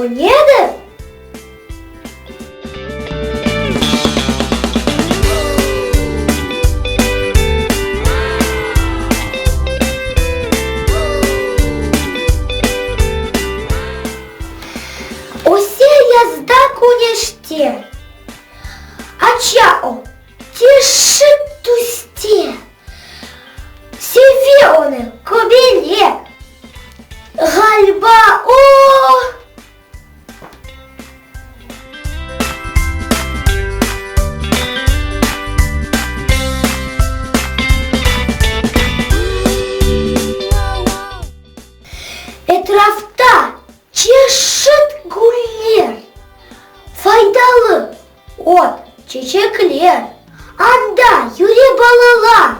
O nedir? Осе язда кунеште, а чао тишит тусте, севеоны кобеле, гальба о. Etrafta çeşit güller, faydalı ot, çiçekler, anda yürü balılar.